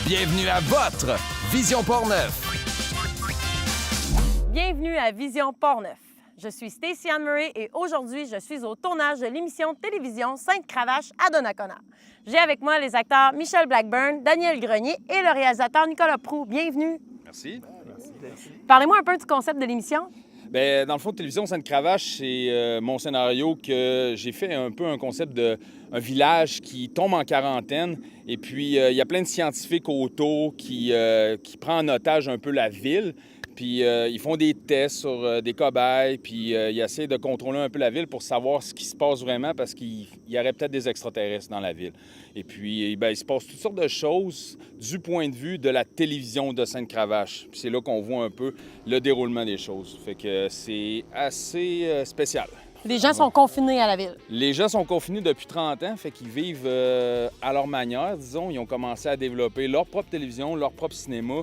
Bienvenue à votre Vision Portneuf. Bienvenue à Vision Portneuf. Je suis Stacey Ann Murray et aujourd'hui, je suis au tournage de l'émission de télévision Sainte-Cravache à Donnacona. J'ai avec moi les acteurs Michel Blackburn, Daniel Grenier et le réalisateur Nicolas Proulx. Bienvenue. Merci. Parlez-moi un peu du concept de l'émission. Bien, dans le fond, Télévision Sainte-Cravache, c'est mon scénario que j'ai fait un peu un concept de un village qui tombe en quarantaine. Et puis, il y a plein de scientifiques autour qui prennent en otage un peu la ville. Puis, ils font des tests sur des cobayes. Puis, ils essaient de contrôler un peu la ville pour savoir ce qui se passe vraiment parce qu'il y aurait peut-être des extraterrestres dans la ville. Et puis, bien, il se passe toutes sortes de choses du point de vue de la télévision de Sainte-Cravache. Puis c'est là qu'on voit un peu le déroulement des choses. Fait que c'est assez spécial. Les gens sont confinés à la ville. Les gens sont confinés depuis 30 ans, fait qu'ils vivent à leur manière, disons. Ils ont commencé à développer leur propre télévision, leur propre cinéma.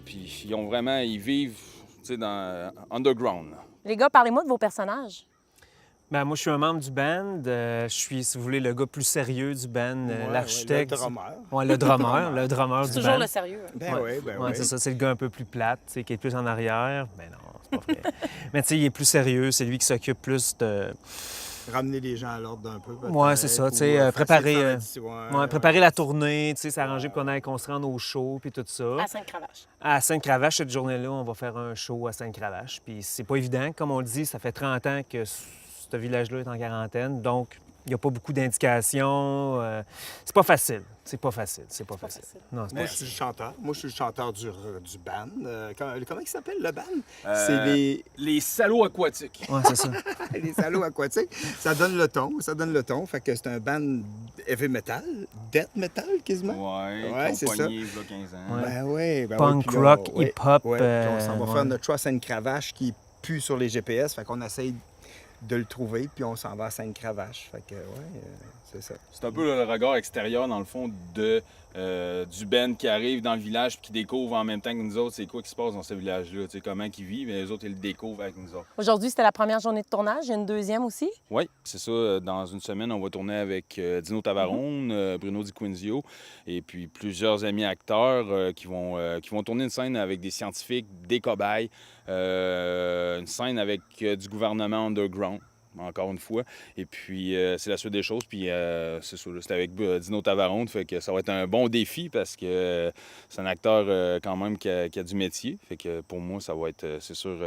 Puis ils vivent, tu sais, dans underground. Les gars, parlez-moi de vos personnages. Ben, moi, je suis un membre du band. Je suis, si vous voulez, le gars plus sérieux du band, l'architecte. Le drummer. Oui, le drummer C'est du toujours band. le sérieux. Ben oui, ben Ouais, oui. c'est ça, c'est le gars un peu plus plate, tu sais, qui est plus en arrière. Ben non, c'est pas vrai. Mais tu sais, il est plus sérieux, c'est lui qui s'occupe plus de... Ramener les gens à l'ordre d'un peu. peut-être, Ouais, c'est ça, tu sais, ou préparer, faciliter préparer la tournée, tu sais, s'arranger qu'on se rende au show, puis tout ça. À Sainte-Cravache. À Sainte-Cravache, cette journée-là, on va faire un show à Sainte-Cravache. Puis c'est pas évident, comme on le dit, ça fait 30 ans que ce village-là est en quarantaine, donc il n'y a pas beaucoup d'indications. C'est pas facile. C'est pas facile. Non, c'est Moi, pas je suis le chanteur. Moi, je suis le chanteur du band. Comment il s'appelle, le band? C'est Les salauds aquatiques. Ouais, c'est ça. les salauds aquatiques. Ça donne le ton. Fait que c'est un band heavy metal, death metal, quasiment. Ouais, c'est ça. compagnie, il y a 15 ans. Ouais. Ben oui. Ben Punk oui, puis là, rock, ouais, hip-hop, ouais. Puis on s'en va ouais. faire notre choix à Sainte-Cravache qui pue sur les GPS. Fait qu'on essaye de le trouver, puis on s'en va à Sainte-Cravache. Fait que, c'est ça. C'est un peu le regard extérieur, dans le fond, du band qui arrive dans le village et qui découvre en même temps que nous autres c'est quoi qui se passe dans ce village-là, tu sais, comment ils vivent, et les autres, ils le découvrent avec nous autres. Aujourd'hui, c'était la première journée de tournage. Il y a une deuxième aussi. Oui, c'est ça. Dans une semaine, on va tourner avec Dino Tavarone, Bruno Di Quinzio, et puis plusieurs amis acteurs qui vont tourner une scène avec des scientifiques, des cobayes, une scène avec du gouvernement underground. Encore une fois. Et puis, c'est la suite des choses. Puis, c'est ça, c'est avec Dino Tavarone. Fait que ça va être un bon défi parce que c'est un acteur quand même qui a du métier. Fait que pour moi, ça va être, c'est sûr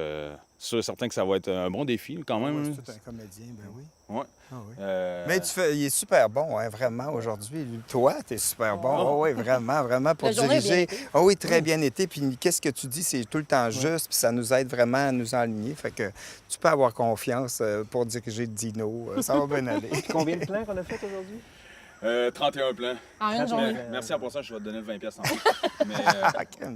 certain que ça va être un bon défi quand même. Ouais, c'est tout un comédien, ben oui. Ouais. Ah oui. Mais il est super bon, hein, vraiment, aujourd'hui. Toi, tu es super bon. Oui, vraiment, pour La journée a bien diriger. été. Ah oui, très bien été. Puis qu'est-ce que tu dis, c'est tout le temps juste, puis ça nous aide vraiment à nous enligner. Fait que tu peux avoir confiance pour diriger Dino. Ça va bien aller. Combien de plans qu'on a fait aujourd'hui? 31 plans. En une journée. Merci en passant, je vais te donner le 20$ en plus. Mais,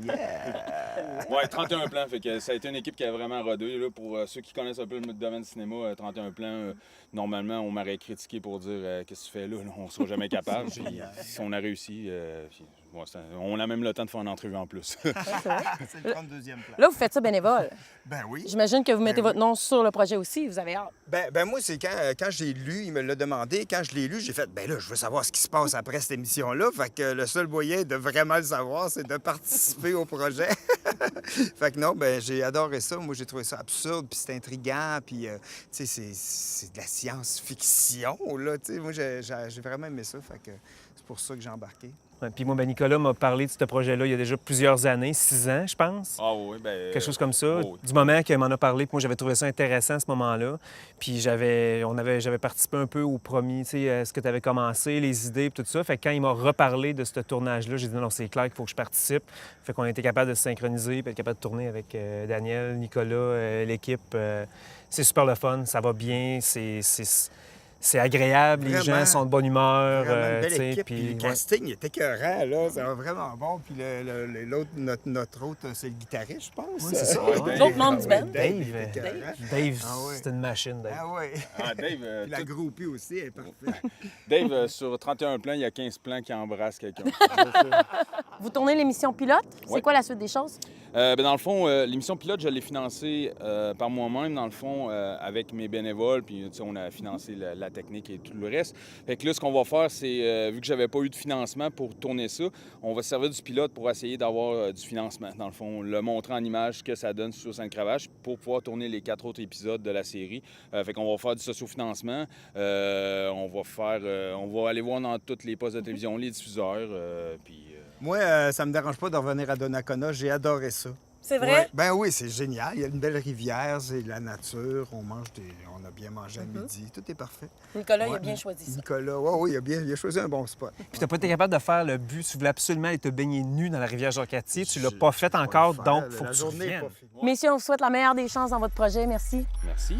Yeah! ouais, 31 plans. Fait que ça a été une équipe qui a vraiment rodé. Là, pour ceux qui connaissent un peu le domaine du cinéma, 31 plans, normalement, on m'aurait critiqué pour dire qu'est-ce que tu fais là? On ne sera jamais capable. Puis, si on a réussi, on a même le temps de faire une entrevue en plus. C'est le 32e plan. Là, vous faites ça bénévole. Ben oui. J'imagine que vous mettez Ben votre nom sur le projet aussi. Vous avez hâte. Ben moi, c'est quand j'ai lu, il me l'a demandé. Quand je l'ai lu, j'ai fait, ben là, je veux savoir ce qui se passe après cette émission-là. Fait que le seul moyen de vraiment le savoir, c'est de participer au projet. Fait que non, ben j'ai adoré ça. Moi, j'ai trouvé ça absurde, puis c'est intriguant, puis, tu sais, c'est de la science-fiction, là. Tu sais, moi, j'ai vraiment aimé ça. Fait que c'est pour ça que j'ai embarqué. Ouais, puis moi, ben, Nicolas m'a parlé de ce projet-là il y a déjà plusieurs années, 6 ans, je pense. Ah oui, ben Quelque chose comme ça. oui. Du moment qu'il m'en a parlé, puis moi, j'avais trouvé ça intéressant à ce moment-là. Puis j'avais participé un peu au premier, tu sais, à ce que tu avais commencé, les idées, puis tout ça. Fait que quand il m'a reparlé de ce tournage-là, j'ai dit non, c'est clair qu'il faut que je participe. Fait qu'on a été capable de se synchroniser, puis être capable de tourner avec Daniel, Nicolas, l'équipe. C'est super le fun, ça va bien, c'est agréable, les Vraiment. gens sont de bonne humeur. Vraiment une belle tu sais, équipe. Puis le casting il était écœurant, là. Ça va vraiment bon. Puis l'autre, notre autre, c'est le guitariste, je pense. Oui, c'est ça. Ouais, ouais. L'autre membre du band. Dave, il Dave, était écœurant. Dave, Ah ouais. c'est une machine, Dave. Ah oui. Ah, Dave, Puis la groupie aussi, elle est parfaite. Dave, sur 31 plans, il y a 15 plans qui embrassent quelqu'un. Vous tournez l'émission pilote. C'est Ouais. quoi la suite des choses? Dans le fond, l'émission pilote, je l'ai financée par moi-même, dans le fond, avec mes bénévoles. Puis, on a financé la technique et tout le reste. Fait que là, ce qu'on va faire, c'est, vu que j'avais pas eu de financement pour tourner ça, on va se servir du pilote pour essayer d'avoir du financement. Dans le fond, le montrer en image ce que ça donne sur Sainte-Cravache pour pouvoir tourner les 4 autres épisodes de la série. Fait qu'on va faire du sociofinancement. On va aller voir dans tous les postes de télévision, les diffuseurs. Moi, ça me dérange pas de revenir à Donnacona. J'ai adoré ça. C'est vrai? Ouais. Ben oui, c'est génial. Il y a une belle rivière, c'est la nature. On a bien mangé à midi. Tout est parfait. Nicolas, il a Ouais. bien choisi ça. Nicolas, oui, il a choisi un bon spot. Puis t'as pas été capable de faire le but. Tu voulais absolument aller te baigner nu dans la rivière Jacques-Cartier. Tu l'as pas fait Je vais encore, le faire. donc faut La que tu journée n'est reviennes. pas finie. Messieurs, on vous souhaite la meilleure des chances dans votre projet. Merci. Merci.